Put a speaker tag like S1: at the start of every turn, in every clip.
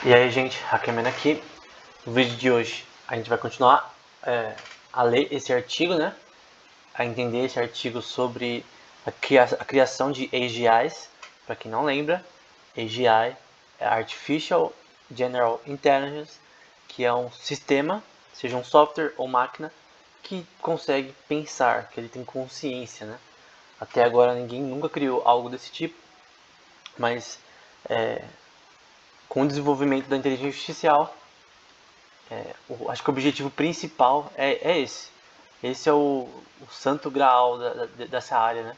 S1: E aí, gente, Hackman aqui. No vídeo de hoje a gente vai continuar a ler esse artigo, né? A entender esse artigo sobre a criação de AGIs. Para quem não lembra, AGI é Artificial General Intelligence, que é um sistema, seja um software ou máquina, que consegue pensar, que ele tem consciência, né? Até agora ninguém nunca criou algo desse tipo, mas com o desenvolvimento da inteligência artificial, acho que o objetivo principal é esse. Esse é o santo graal dessa área, né?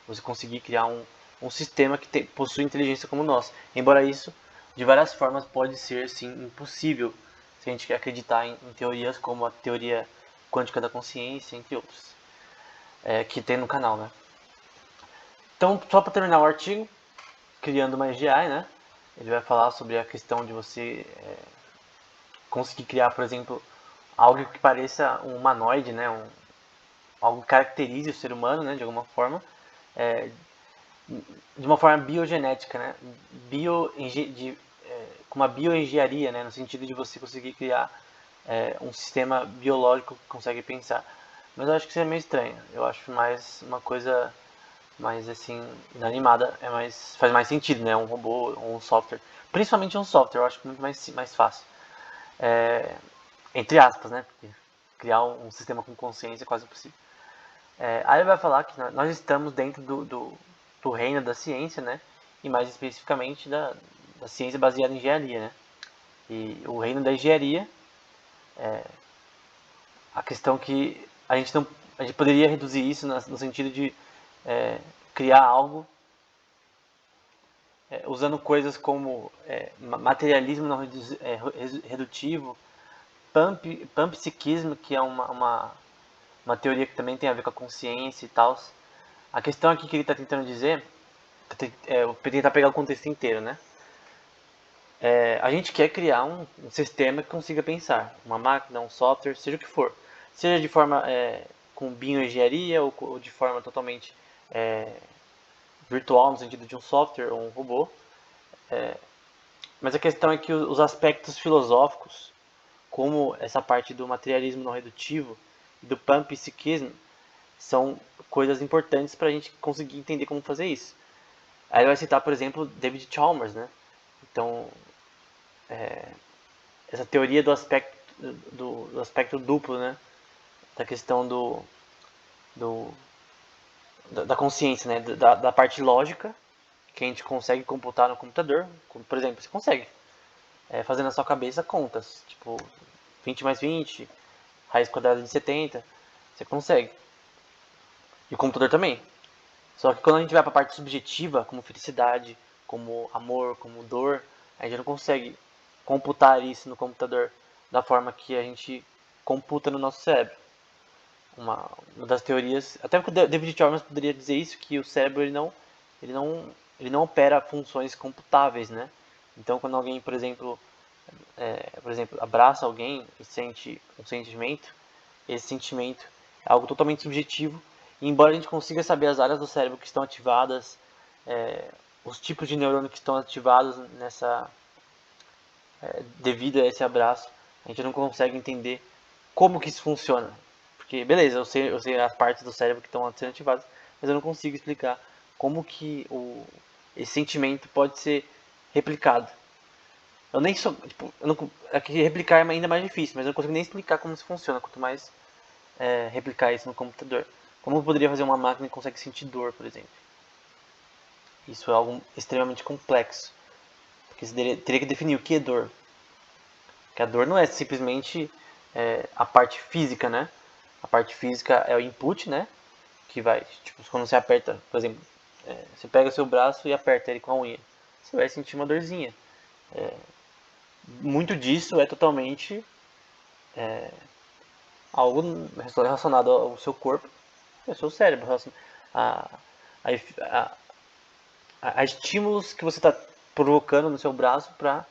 S1: Você conseguir criar um sistema que possui inteligência como nós. Embora isso, de várias formas, pode ser sim impossível se a gente quer acreditar em teorias como a teoria quântica da consciência, entre outros, que tem no canal, né? Então, só para terminar o artigo, criando uma AGI, né? Ele vai falar sobre a questão de você conseguir criar, por exemplo, algo que pareça um humanoide, né? Algo que caracterize o ser humano, né? De alguma forma, é, de uma forma biogenética, né? Com uma bioengenharia, né? No sentido de você conseguir criar um sistema biológico que consegue pensar. Mas eu acho que isso é meio estranho. Eu acho mais uma coisa mais assim inanimada, faz mais sentido, né? Um robô ou um software, principalmente um software, eu acho muito mais fácil. Entre aspas, né? Porque criar um sistema com consciência é quase impossível. Aí ele vai falar que nós estamos dentro do reino da ciência, né? E mais especificamente da ciência baseada em engenharia, né? E o reino da engenharia, a questão que a gente poderia reduzir isso no sentido de criar algo usando coisas como materialismo não redutivo, panpsiquismo, que é uma teoria que também tem a ver com a consciência e tal. A questão aqui que ele está tentando dizer, vou tentar pegar o contexto inteiro, né? A gente quer criar um sistema que consiga pensar, uma máquina, um software, seja o que for, seja de forma com bioengenharia ou de forma totalmente virtual, no sentido de um software ou um robô. Mas a questão é que os aspectos filosóficos, como essa parte do materialismo não redutivo e do panpsiquismo, são coisas importantes para a gente conseguir entender como fazer isso. Aí ele vai citar, por exemplo, David Chalmers, né? Então, essa teoria do aspecto duplo, né? Da questão do da consciência, né? Da parte lógica que a gente consegue computar no computador. Por exemplo, você consegue fazer na sua cabeça contas, tipo 20 mais 20, raiz quadrada de 70, você consegue. E o computador também. Só que quando a gente vai para a parte subjetiva, como felicidade, como amor, como dor, a gente não consegue computar isso no computador da forma que a gente computa no nosso cérebro. Uma das teorias, até porque o David Chalmers poderia dizer isso, que o cérebro ele não, ele não opera funções computáveis, né? Então quando alguém, por exemplo, abraça alguém e sente um sentimento, esse sentimento é algo totalmente subjetivo. E embora a gente consiga saber as áreas do cérebro que estão ativadas, os tipos de neurônio que estão ativados devido a esse abraço, a gente não consegue entender como que isso funciona. Porque, beleza, eu sei as partes do cérebro que estão sendo ativadas, mas eu não consigo explicar como que esse sentimento pode ser replicado. Eu nem sou, tipo, eu não, aqui replicar é ainda mais difícil, mas eu não consigo nem explicar como isso funciona, quanto mais replicar isso no computador. Como eu poderia fazer uma máquina que consegue sentir dor, por exemplo? Isso é algo extremamente complexo, porque você teria que definir o que é dor. Porque a dor não é simplesmente a parte física, né? A parte física é o input, né? Que vai, tipo, quando você aperta, por exemplo, você pega o seu braço e aperta ele com a unha, você vai sentir uma dorzinha. Muito disso é totalmente algo relacionado ao seu corpo e ao seu cérebro, a, a, a estímulos que você está provocando no seu braço para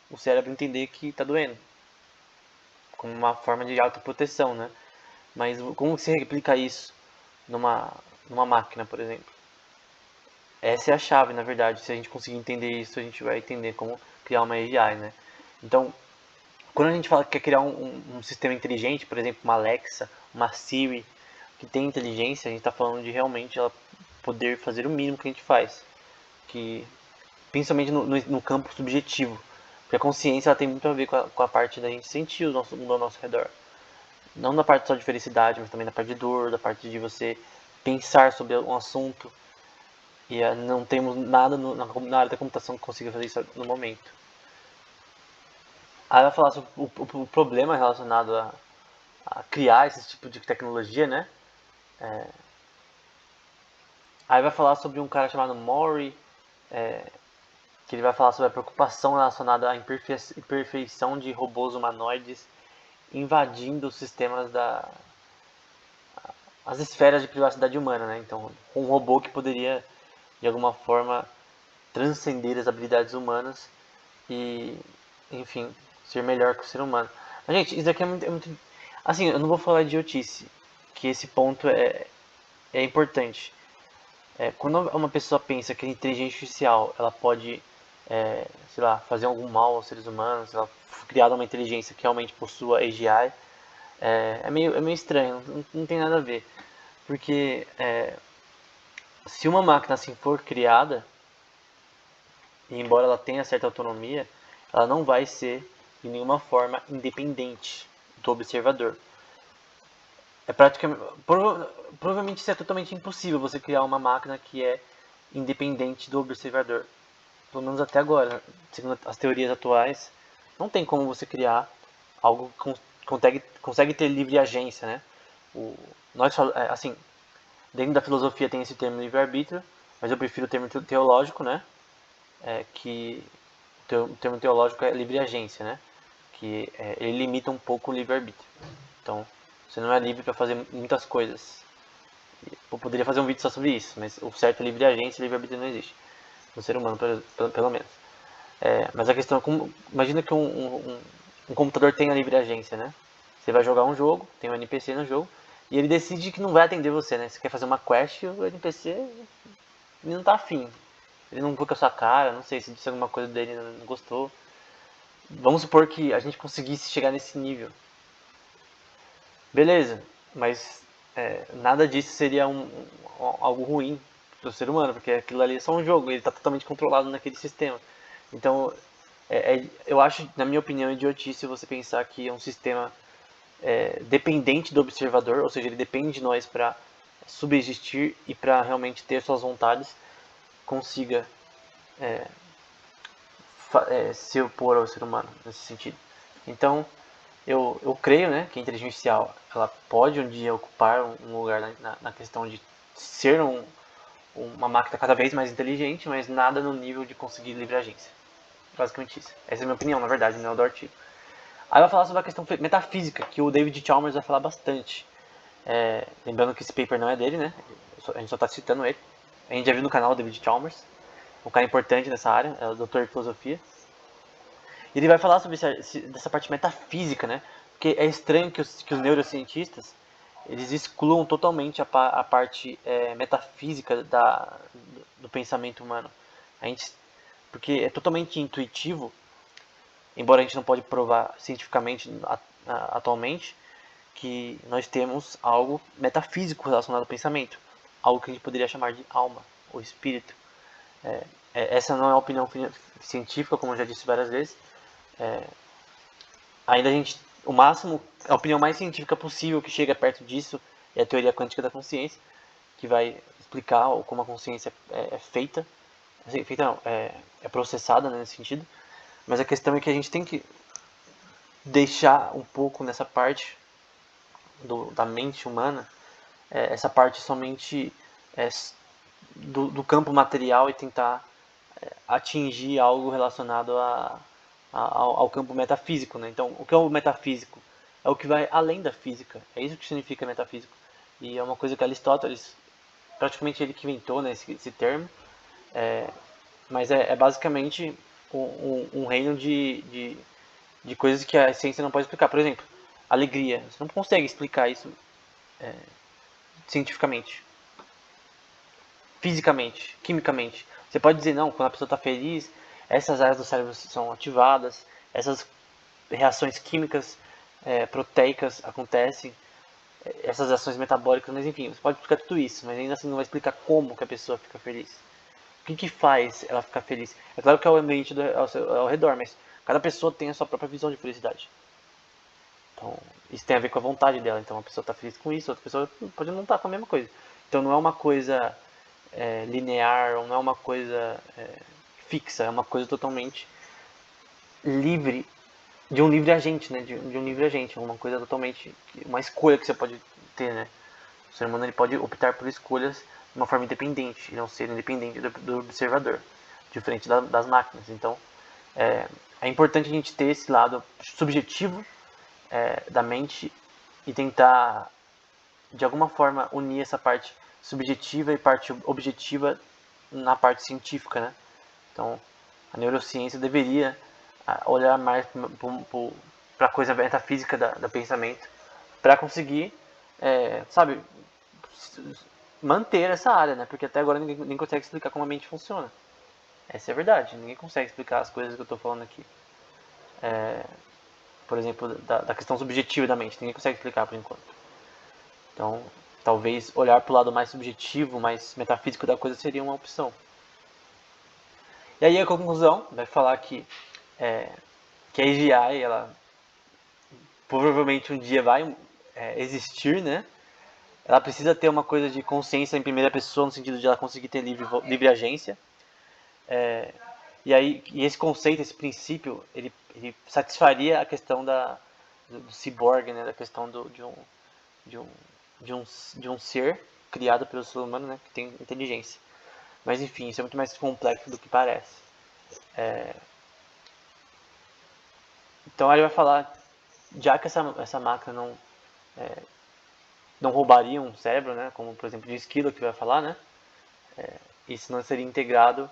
S1: o cérebro entender que está doendo, como uma forma de autoproteção, né? Mas como você replica isso numa máquina, por exemplo? essa é a chave, na verdade. Se a gente conseguir entender isso, a gente vai entender como criar uma AGI, né? Então, quando a gente fala que quer criar um sistema inteligente, por exemplo, uma Alexa, uma Siri, que tem inteligência, a gente está falando de realmente ela poder fazer o mínimo que a gente faz, que principalmente no campo subjetivo, porque a consciência ela tem muito a ver com a parte da gente sentir o nosso mundo ao nosso redor, não na parte só de felicidade, mas também na parte de dor, da parte de você pensar sobre um assunto, e não temos nada na área da computação que consiga fazer isso no momento. Aí vai falar sobre o problema relacionado a criar esse tipo de tecnologia, né? Aí vai falar sobre um cara chamado Maury, que ele vai falar sobre a preocupação relacionada à imperfeição de robôs humanoides invadindo os sistemas as esferas de privacidade humana, né? Então, um robô que poderia, de alguma forma, transcender as habilidades humanas e, enfim, ser melhor que o ser humano. Mas, gente, isso aqui é muito... Assim, eu não vou falar idiotice, que esse ponto é importante. Quando uma pessoa pensa que a inteligência artificial ela pode, sei lá, fazer algum mal aos seres humanos, ela criar uma inteligência que realmente possua AGI, é meio estranho, não tem nada a ver. Porque se uma máquina assim for criada, e embora ela tenha certa autonomia, ela não vai ser de nenhuma forma independente do observador. É praticamente, provavelmente isso é totalmente impossível você criar uma máquina que é independente do observador. Pelo menos até agora, segundo as teorias atuais, não tem como você criar algo que consegue ter livre agência, né? Nós, assim, dentro da filosofia tem esse termo livre-arbítrio, mas eu prefiro o termo teológico, né? Que o termo teológico é livre agência, né? Que ele limita um pouco o livre-arbítrio. Então, você não é livre para fazer muitas coisas. Eu poderia fazer um vídeo só sobre isso, mas o certo é livre agência e livre-arbítrio não existe. No ser humano, pelo menos. Mas a questão é como. Imagina que um computador tenha livre agência, né? Você vai jogar um jogo, tem um NPC no jogo, e ele decide que não vai atender você, né? Você quer fazer uma quest e o NPC não tá afim. Ele não com a sua cara, não sei se disse alguma coisa dele não gostou. Vamos supor que a gente conseguisse chegar nesse nível. Beleza, mas nada disso seria algo ruim para o ser humano, porque aquilo ali é só um jogo, ele está totalmente controlado naquele sistema. Então, eu acho, na minha opinião, idiotice você pensar que é um sistema dependente do observador, ou seja, ele depende de nós para subsistir e para realmente ter suas vontades, consiga se opor ao ser humano nesse sentido. Então, eu creio, né, que a inteligência artificial ela pode um dia ocupar um lugar na questão de ser uma máquina cada vez mais inteligente, mas nada no nível de conseguir livre agência. Basicamente isso. Essa é a minha opinião, na verdade, não é o do artigo. Aí vai falar sobre a questão metafísica, que o David Chalmers vai falar bastante. Lembrando que esse paper não é dele, né? A gente só está citando ele. A gente já viu no canal o David Chalmers, um cara importante nessa área, é o doutor de filosofia. E ele vai falar sobre dessa parte metafísica, né? Porque é estranho que os neurocientistas eles excluam totalmente a parte metafísica do pensamento humano. Porque é totalmente intuitivo, embora a gente não pode provar cientificamente atualmente, que nós temos algo metafísico relacionado ao pensamento, algo que a gente poderia chamar de alma ou espírito. Essa não é a opinião científica, como eu já disse várias vezes. Ainda o máximo, a opinião mais científica possível que chega perto disso é a teoria quântica da consciência, que vai explicar como a consciência é feita, assim, feita não, é processada, né, nesse sentido. Mas a questão é que a gente tem que deixar um pouco nessa parte da mente humana, essa parte somente do campo material e tentar atingir algo relacionado ao campo metafísico, né? Então, o que é o metafísico? É o que vai além da física. É isso que significa metafísico. E é uma coisa que Aristóteles, praticamente ele que inventou, né, esse termo. Mas é basicamente um reino de coisas que a ciência não pode explicar. Por exemplo, alegria. Você não consegue explicar isso cientificamente. fisicamente, quimicamente. Você pode dizer, não, quando a pessoa está feliz, essas áreas do cérebro são ativadas, essas reações químicas proteicas acontecem, essas ações metabólicas, mas enfim, você pode explicar tudo isso, mas ainda assim não vai explicar como que a pessoa fica feliz. O que faz ela ficar feliz? É claro que é o ambiente ao redor, mas cada pessoa tem a sua própria visão de felicidade. Então, isso tem a ver com a vontade dela. Então, uma pessoa está feliz com isso, outra pessoa pode não estar com a mesma coisa. Então, não é uma coisa linear, ou não é uma coisa fixa, é uma coisa totalmente livre, de um livre agente, né? De um livre agente, uma coisa totalmente, uma escolha que você pode ter, né? O ser humano ele pode optar por escolhas de uma forma independente, ele é um ser independente do observador, diferente das máquinas. Então, é importante a gente ter esse lado subjetivo da mente e tentar, de alguma forma, unir essa parte subjetiva e parte objetiva na parte científica, né? Então, a neurociência deveria olhar mais para a coisa metafísica do pensamento, para conseguir, sabe, manter essa área, né? Porque até agora ninguém consegue explicar como a mente funciona. Essa é a verdade, ninguém consegue explicar as coisas que eu estou falando aqui. Por exemplo, da questão subjetiva da mente, ninguém consegue explicar por enquanto. Então, talvez olhar para o lado mais subjetivo, mais metafísico da coisa seria uma opção. E aí a conclusão vai falar que a AGI, ela provavelmente um dia vai existir, né? Ela precisa ter uma coisa de consciência em primeira pessoa, no sentido de ela conseguir ter livre agência. E esse conceito, esse princípio, ele satisfaria a questão do cyborg, né? Da questão de um ser criado pelo ser humano, né? Que tem inteligência. Mas enfim, isso é muito mais complexo do que parece. Então ele vai falar, já que essa máquina não roubaria um cérebro, né? Como por exemplo de esquilo que vai falar, né? Isso não seria integrado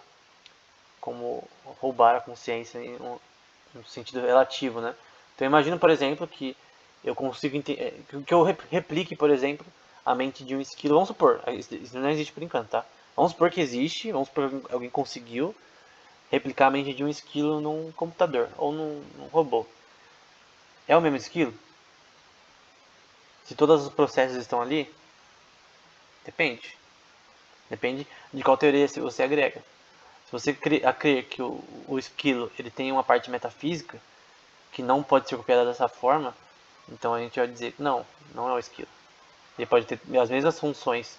S1: como roubar a consciência em um sentido relativo, né? Então imagina, por exemplo, que eu consigo que eu replique, por exemplo, a mente de um esquilo. Vamos supor, isso não existe por enquanto, tá? Vamos supor que existe, vamos supor que alguém conseguiu replicar a mente de um esquilo num computador ou num robô. É o mesmo esquilo? Se todos os processos estão ali? Depende. Depende de qual teoria você agrega. Se você crer que o esquilo ele tem uma parte metafísica que não pode ser copiada dessa forma, então a gente vai dizer que não é o esquilo. Ele pode ter as mesmas funções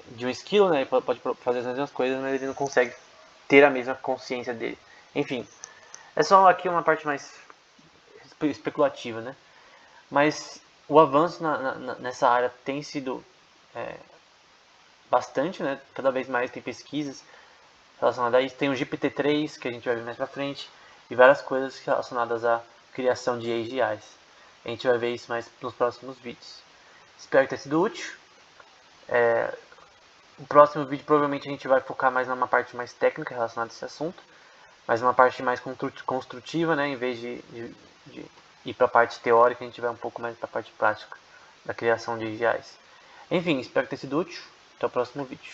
S1: de um esquilo, né? Ele pode fazer as mesmas coisas, mas ele não consegue ter a mesma consciência dele. Enfim, é só aqui uma parte mais especulativa, né? Mas o avanço nessa área tem sido bastante, né? Cada vez mais tem pesquisas relacionadas a isso. Tem o GPT-3, que a gente vai ver mais pra frente, e várias coisas relacionadas à criação de AGIs. A gente vai ver isso mais nos próximos vídeos. Espero que tenha sido útil. No próximo vídeo provavelmente a gente vai focar mais numa parte mais técnica relacionada a esse assunto, mas uma parte mais construtiva, né? Em vez de ir para a parte teórica, a gente vai um pouco mais para a parte prática da criação de AGIs. Enfim, espero que tenha sido útil. Até o próximo vídeo.